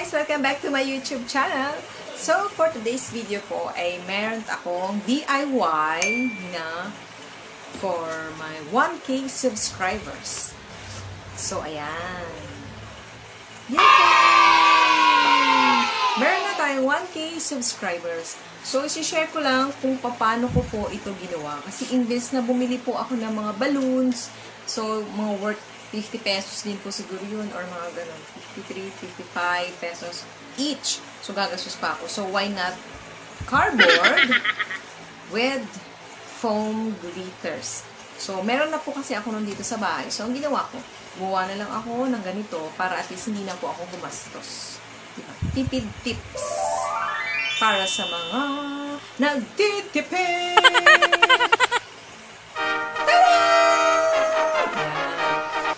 guys! Welcome back to my YouTube channel. So, for today's video po ay meron akong DIY na for my 1K subscribers. So, ayan. Yay! Meron na tayong 1K subscribers. So, isi-share ko lang kung paano ko po ito ginawa. Kasi imbes na bumili po ako ng mga balloons, so, mga worth 50 pesos din po siguro yun or mga ganun. 53, 55 pesos each. So, gagastos pa ako. So, why not cardboard with foam glitters? So, meron na po kasi ako nun dito sa bahay. So, ang ginawa ko, gumawa na lang ako ng ganito para at least hindi na po ako gumastos. Diba? Tipid tips para sa mga nagtitipid!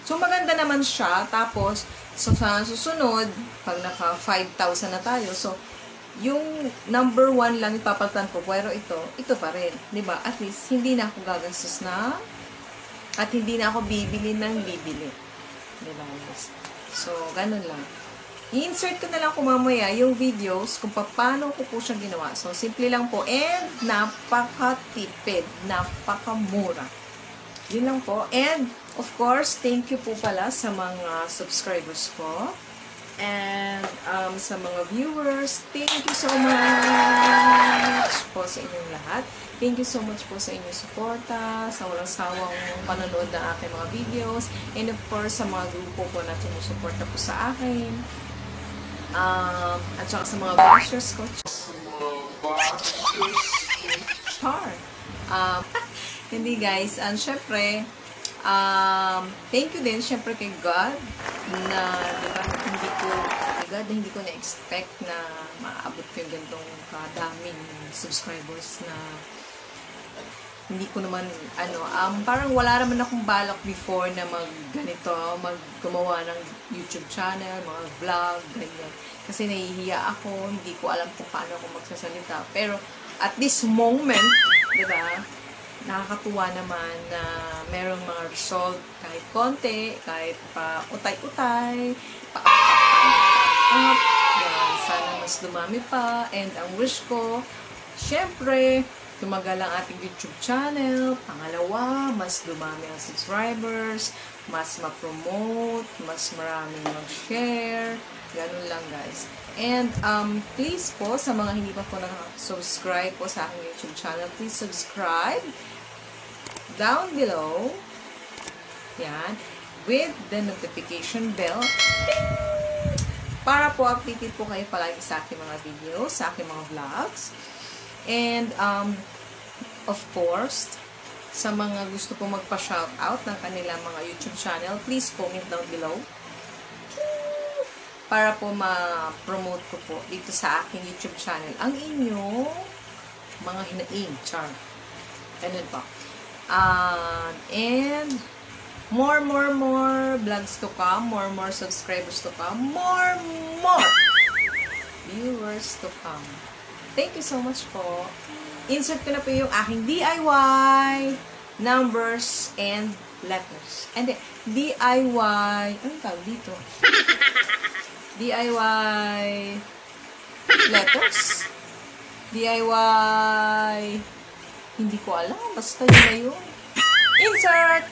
So, maganda naman siya. Tapos, so, sa susunod, pag naka 5,000 na tayo, so, yung number 1 lang ipapalitan ko, pero ito pa rin. Diba? At least, hindi na ako gagastos na, at hindi na ako bibili ng bibili. Diba? So, ganun lang. I-insert ko na lang kung mamaya yung videos kung paano ko po siya ginawa. So, simple lang po. And, napaka-tipid. Napaka-mura. Yun lang po. And, of course, thank you po pala sa mga subscribers ko. And, sa mga viewers, thank you so much po sa inyong lahat. Thank you so much po sa inyong suporta, sa walang sawang panonood ng aking mga videos. And, of course, sa mga grupo po na sumusuporta po sa akin. At saka sa mga bashers ko. Char. Hindi guys, and syempre, thank you din syempre kay God na, diba, hindi ko na-expect na maabot ko yung gantong kadaming subscribers na hindi ko naman, parang wala naman akong balak before na gumawa ng YouTube channel, mga vlog, ganyan. Kasi nahihiya ako, hindi ko alam kung paano ako magsasalita. Pero, at this moment, diba, nakakatuwa naman na merong mga result kahit konti, kahit pa utay-utay, pa-up, sana mas dumami pa. And ang wish ko, syempre, tumagal ang ating YouTube channel. Pangalawa, mas dumami ang subscribers, mas ma-promote, mas maraming mag-share. Ganun lang guys. And please po, sa mga hindi pa po nakasubscribe po sa aking YouTube channel, please subscribe down below. Yan. With the notification bell. Para po updated po kayo palagi sa aking mga videos, sa aking mga vlogs. And, of course, sa mga gusto po magpa-shoutout ng kanilang mga YouTube channel, please comment down below. Para po ma-promote ko po dito sa aking YouTube channel ang inyong mga hinaing. Char. Ganun po. And, more vlogs to come, more subscribers to come, more viewers to come. Thank you so much po. Insert ko na po yung aking DIY numbers and letters. And then, DIY, anong tawag dito? DIY letters? DIY, hindi ko alam. Basta yun na yun. Insert!